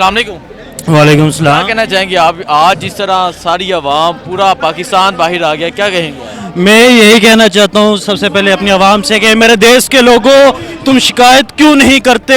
السلام علیکم۔ وعلیکم کیا السلام۔ کہنا چاہیں گے آپ؟ آج جس طرح ساری عوام پورا پاکستان باہر آ گیا، کیا کہیں گے؟ میں یہی کہنا چاہتا ہوں سب سے پہلے اپنی عوام سے کہ میرے دیش کے لوگوں، تم شکایت کیوں نہیں کرتے؟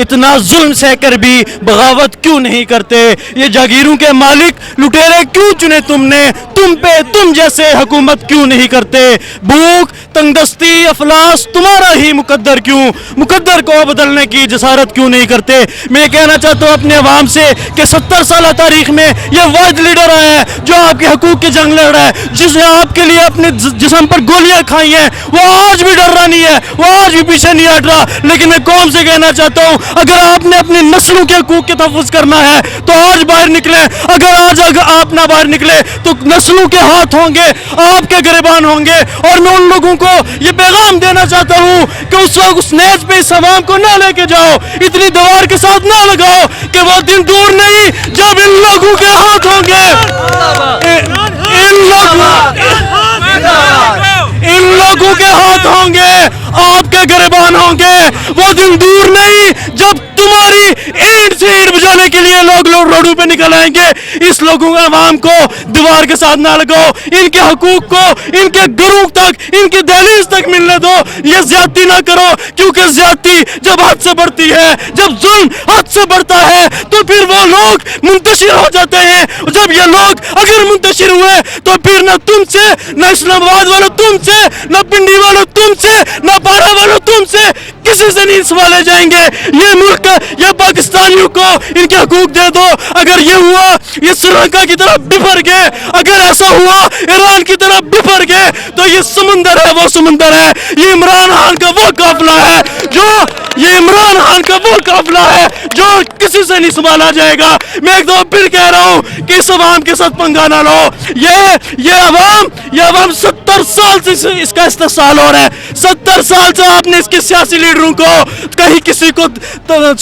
اتنا ظلم سہ کر بھی بغاوت کیوں نہیں کرتے؟ یہ جاگیروں کے مالک لٹیرے کیوں چنے تم نے؟ تم پہ تم جیسے حکومت کیوں نہیں کرتے؟ بھوک، تنگ دستی، افلاس تمہارا ہی مقدر کیوں؟ مقدر کو بدلنے کی جسارت کیوں نہیں کرتے؟ میں یہ کہنا چاہتا ہوں اپنے عوام سے کہ 70 سالہ تاریخ میں یہ واحد لیڈر آیا ہے جو آپ کے حقوق کی جنگ لڑ رہا ہے، جس نے آپ کے لیے اپنے جسم پر گولیاں کھائی ہیں، وہ آج بھی ڈر رہا نہیں ہے، وہ آج بھی پیچھے نہیں ہٹ رہا۔ لیکن میں قوم سے کہنا چاہتا ہوں اگر آپ نے اپنی نسلوں کے حقوق کے تحفظ کرنا ہے تو آج باہر نکلیں۔ اگر آج آپ نہ باہر نکلے تو نسلوں کے ہاتھ ہوں گے، آپ کے گریبان ہوں گے۔ اور میں ان لوگوں کو یہ پیغام دینا چاہتا ہوں کہ اس وقت اس نیز پہ اس عوام کو نہ لے کے جاؤ، اتنی دیوار کے ساتھ نہ لگاؤ کہ وہ دن دور نہیں جب ان لوگوں کے ہاتھ ہوں گے، ان لوگوں کے ہاتھ ہوں گے، آپ کے گریبان ہوں گے۔ وہ دن دور نہیں جب تمہاری اینٹ سے اینٹ بجانے کے لیے لوگ روڈوں پہ نکل آئیں گے۔ اس لوگوں کے عوام کو دیوار کے ساتھ نہ لگاؤ، ان کے حقوق کو ان کے گھروں تک، ان کی دہلیز تک ملنے دو۔ یہ زیادتی نہ کرو، کیونکہ زیادتی جب حد سے بڑھتی ہے، جب ظلم حد سے بڑھتا ہے تو پھر وہ لوگ منتشر ہو جاتے ہیں۔ جب یہ لوگ اگر منتشر ہوئے تو پھر نہ تم سے، نہ اسلام آباد والوں تم سے، نہ پنڈی والوں تم سے، نہ پارا والوں تم سے کسی سے نہیں سوالے جائیں گے۔ یہ ملک یہ پاکستانیوں کو ان کے حقوق دے دو۔ اگر یہ ہوا یہ سری لنکا کی طرف بفر گئے، اگر ایسا ہوا ایران کی طرف بفر گئے تو یہ سمندر ہے، وہ سمندر ہے۔ یہ عمران خان کا وہ قافلہ ہے جو کسی سے نہیں سنبھالا جائے گا۔ میں ایک دفعہ پھر کہہ رہا ہوں کہ اس عوام کے ساتھ پنگا نہ لو۔ یہ عوام 70 سال سے اس کا استحصال ہو رہا ہے۔ 70 سال سے آپ نے اس کے سیاسی لیڈروں کو کہیں کسی کو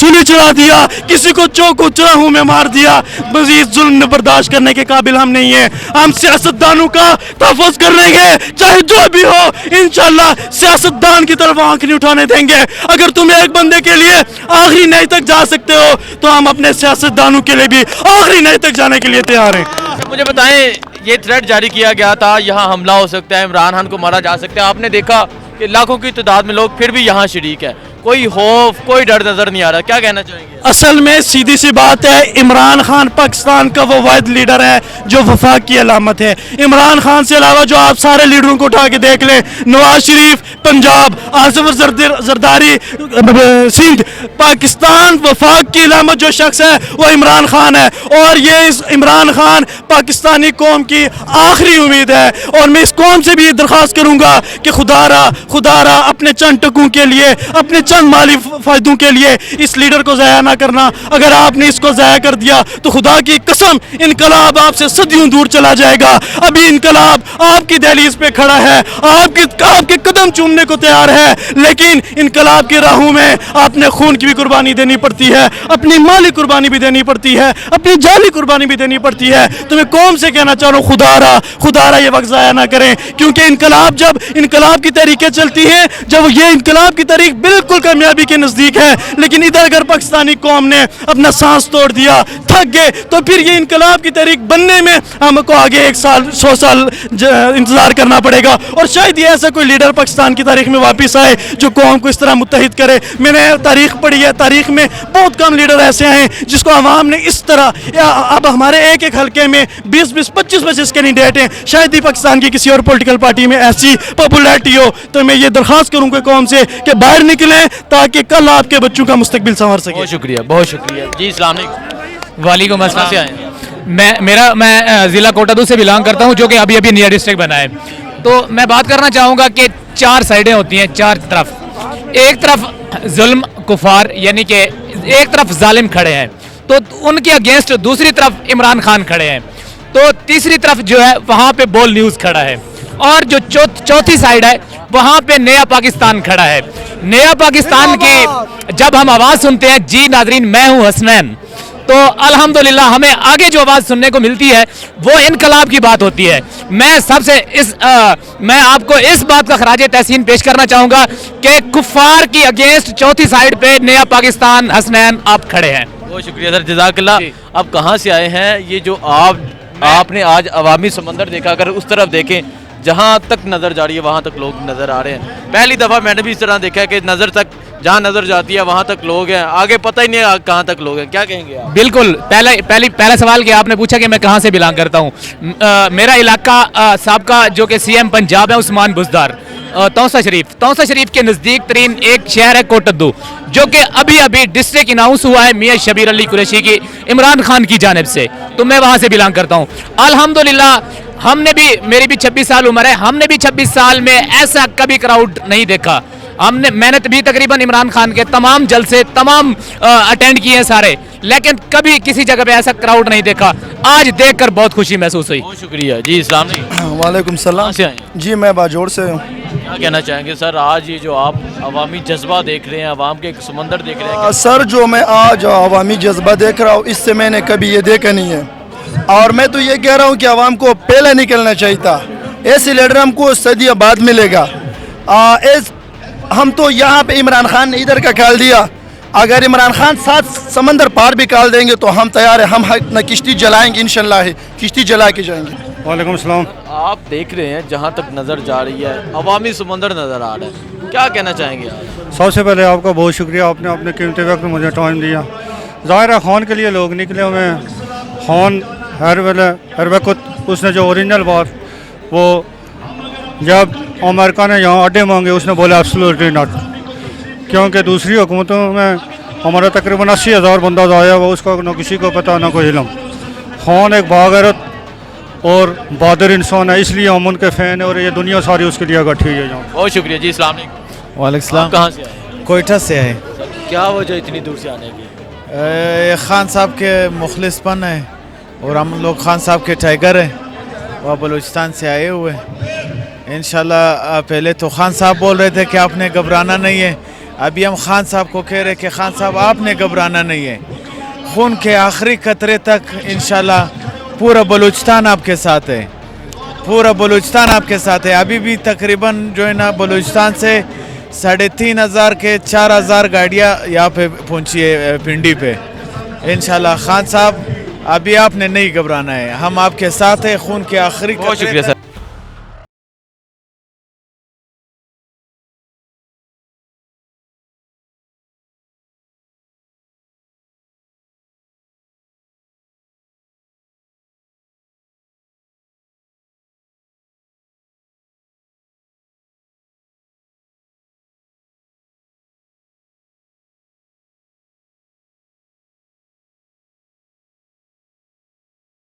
سولی چڑھا دیا، کسی کو چوکو چراہوں میں مار دیا۔ مزید ظلم برداشت کرنے کے قابل ہم نہیں ہیں۔ ہم سیاستدانوں کا تحفظ کر لیں گے، چاہے جو بھی ہو۔ انشاءاللہ سیاستدان کی طرف آنکھ نہیں اٹھانے دیں گے۔ اگر تم ایک بندے کے لیے آخری نئی تک جا سکتے ہو تو ہم اپنے سیاستدانوں کے لیے بھی آخری نئی تک جانے کے لیے تیار ہیں۔ مجھے بتائیں، یہ تھریٹ جاری کیا گیا تھا یہاں حملہ ہو سکتا ہے، عمران خان کو مارا جا سکتا ہے۔ آپ نے دیکھا کہ لاکھوں کی تعداد میں لوگ پھر بھی یہاں شریک ہے، کوئی خوف، کوئی ڈر نظر نہیں آ رہا۔ کیا کہنا چاہیں گے؟ اصل میں سیدھی سی بات ہے، عمران خان پاکستان کا وہ واحد لیڈر ہے جو وفاق کی علامت ہے۔ عمران خان سے علاوہ جو آپ سارے لیڈروں کو اٹھا کے دیکھ لیں، نواز شریف پنجاب، آصف زرداری سندھ، پاکستان وفاق کی علامت جو شخص ہے وہ عمران خان ہے۔ اور یہ اس عمران خان پاکستانی قوم کی آخری امید ہے۔ اور میں اس قوم سے بھی یہ درخواست کروں گا کہ خدا را اپنے چند ٹکوں کے لیے، اپنے چند مالی فائدوں کے لیے اس لیڈر کو ضائع نہ کرنا۔ اگر آپ نے اس کو ضائع کر دیا تو خدا کی قسم انقلاب آپ سے صدیوں دور چلا جائے گا۔ ابھی انقلاب آپ کی دہلیز پہ کھڑا ہے، آپ کے قدم چومنے کو تیار ہے، لیکن انقلاب کی راہوں میں آپ نے خون کی بھی قربانی دینی پڑتی ہے، اپنی مالی قربانی بھی دینی پڑتی ہے، اپنی جانی قربانی بھی دینی پڑتی ہے۔ تو میں قوم سے کہنا چاہ رہا ہوں خدا را یہ وقت ضائع نہ کریں، کیونکہ جب انقلاب کی تحریکیں چلتی ہیں، جب یہ انقلاب کی تحریک بالکل کامیابی کے نزدیک ہے، لیکن ادھر اگر پاکستانی قوم نے اپنا سانس توڑ دیا، تھک گئے، تو پھر یہ انقلاب کی تحریک بننے میں ہم کو آگے 1 سال 100 سال انتظار کرنا پڑے گا۔ اور شاید یہ ایسا کوئی لیڈر پاکستان کی تاریخ میں واپس آئے جو قوم کو اس طرح متحد کرے۔ میں نے تاریخ پڑھی ہے، تاریخ میں بہت کم لیڈر ایسے ہیں جس کو عوام نے اس طرح، اب ہمارے ایک حلقے میں 20 25 کینڈیڈیٹ ہیں، شاید ہی پاکستان کی کسی اور پولیٹیکل پارٹی میں ایسی پاپولیرٹی ہو۔ تو میں یہ درخواست کروں گا قوم سے کہ باہر نکلیں تاکہ کل آپ کے بچوں کا مستقبل سنور سکے۔ بہت شکریہ، بہت شکریہ جی۔ السلام علیکم۔ وعلیکم السلام۔ سے آئے ہیں؟ میں ضلع کوٹادو سے بلانگ کرتا ہوں، جو کہ ابھی نیا ڈسٹرکٹ بنا ہے۔ تو میں بات کرنا چاہوں گا کہ 4 سائڈیں ہوتی ہیں، 4 طرف۔ ایک طرف ظلم کفار، یعنی کہ ایک طرف ظالم کھڑے ہیں تو ان کے اگینسٹ دوسری طرف عمران خان کھڑے ہیں، تو تیسری طرف جو ہے وہاں پہ بول نیوز کھڑا ہے، اور جو چوتھی سائڈ ہے وہاں پہ نیا پاکستان کھڑا ہے۔ نیا پاکستان کی جب ہم آواز سنتے ہیں، جی ناظرین میں ہوں حسنین، تو الحمدللہ ہمیں آگے جو آواز سننے کو ملتی ہے وہ انقلاب کی بات ہوتی ہے۔ میں آپ کو اس بات کا خراج تحسین پیش کرنا چاہوں گا کہ کفار کی اگینسٹ چوتھی سائڈ پہ نیا پاکستان حسنین آپ کھڑے ہیں۔ بہت شکریہ سر، جزاک اللہ. اب کہاں سے آئے ہیں؟ یہ جو آپ نے آج عوامی سمندر دیکھا، اگر اس طرف دیکھیں جہاں تک نظر جا رہی ہے وہاں تک لوگ نظر آ رہے ہیں. پہلی دفعہ میں نے بھی اس طرح دیکھا ہے کہ نظر تک جہاں نظر جاتی ہے وہاں تک لوگ ہیں، آگے پتہ ہی نہیں ہے کہاں تک لوگ ہیں. کیا کہیں گے آپ؟ بالکل. پہلا سوال کہ آپ نے پوچھا کہ میں کہاں سے بلانگ کرتا ہوں. میرا علاقہ سابقہ جو کہ سی ایم پنجاب ہے عثمان بزدار، توسا شریف کے نزدیک ترین ایک شہر ہے کوٹدو، جو کہ ابھی ڈسٹرکٹ اناؤنس ہوا ہے میاں شبیر علی قریشی کی عمران خان کی جانب سے. تو میں وہاں سے بلانگ کرتا ہوں. الحمدللہ ہم نے بھی، میری بھی 26 سال عمر ہے، ہم نے بھی 26 سال میں ایسا کبھی کراؤڈ نہیں دیکھا. میں نے بھی تقریباً عمران خان کے تمام جلسے تمام اٹینڈ کیے ہیں سارے، لیکن کبھی کسی جگہ پہ ایسا کراؤڈ نہیں دیکھا. آج دیکھ کر بہت خوشی محسوس ہوئی. بہت شکریہ جی. السلام علیکم. وعلیکم السلام. کہاں سے آئے ہیں؟ جی میں باجوڑ سے ہوں. کیا کہنا چاہیں گے سر؟ آج یہ جو آپ عوامی جذبہ دیکھ رہے ہیں، عوام کے ایک سمندر دیکھ رہے ہیں، سر جو میں آج عوامی جذبہ دیکھ رہا ہوں اس سے میں نے کبھی یہ دیکھا نہیں ہے، اور میں تو یہ کہہ رہا ہوں کہ عوام کو پہلے نکلنا چاہیے تھا. ایسے لیڈر ہم کو صدیوں بعد ملے گا. ہم تو یہاں پہ عمران خان نے ادھر کا کال دیا، اگر عمران خان 7 سمندر پار بھی کال دیں گے تو ہم تیار ہیں. ہم نہ کشتی جلائیں گے، انشاءاللہ کشتی جلا کے جائیں گے. وعلیکم السلام. آپ دیکھ رہے ہیں جہاں تک نظر جا رہی ہے عوامی سمندر نظر آ رہا ہے. کیا کہنا چاہیں گے آپ؟ سب سے پہلے آپ کا بہت شکریہ، آپ نے اپنے قیمتی وقت میں مجھے ٹائم دیا. ظاہر ہے خان کے لیے لوگ نکلے ہوئے ہیں. خان ہر وقت اس نے جو اوریجنل بات، وہ جب امریکہ نے یہاں اڈے مانگے اس نے بولا ایبسولوٹلی ناٹ، کیونکہ دوسری حکومتوں میں ہمارا تقریباً 80,000 بندہ ضائع ہوا، اس کا نہ کسی کو پتہ نہ کوئی علم. خان ایک باغیرت اور بہادر انسان ہے، اس لیے ہم ان کے فین ہیں اور یہ دنیا ساری اس کے لیے اکٹھی ہے. بہت شکریہ جی. السلام علیکم. وعلیکم السلام. کہاں سے آئے؟ کوئٹہ سے ہے. کیا وجہ اتنی دور سے آنے کی؟ خان صاحب کے مخلص پن ہے اور ہم لوگ خان صاحب کے ٹائیگر ہیں. وہ بلوچستان سے آئے ہوئے. انشاءاللہ پہلے تو خان صاحب بول رہے تھے کہ آپ نے گھبرانا نہیں ہے، ابھی ہم خان صاحب کو کہہ رہے کہ خان صاحب آپ نے گھبرانا نہیں ہے. خون کے آخری قطرے تک انشاءاللہ پورا بلوچستان آپ کے ساتھ ہے، پورا بلوچستان آپ کے ساتھ ہے. ابھی بھی تقریباً جو ہے نا بلوچستان سے 3,500 کے 4,000 گاڑیاں یہاں پہ پہنچی ہے پنڈی پہ. انشاءاللہ خان صاحب ابھی آپ نے نہیں گھبرانا ہے، ہم آپ کے ساتھ ہیں. خون کے آخری بہت شکریہ سر.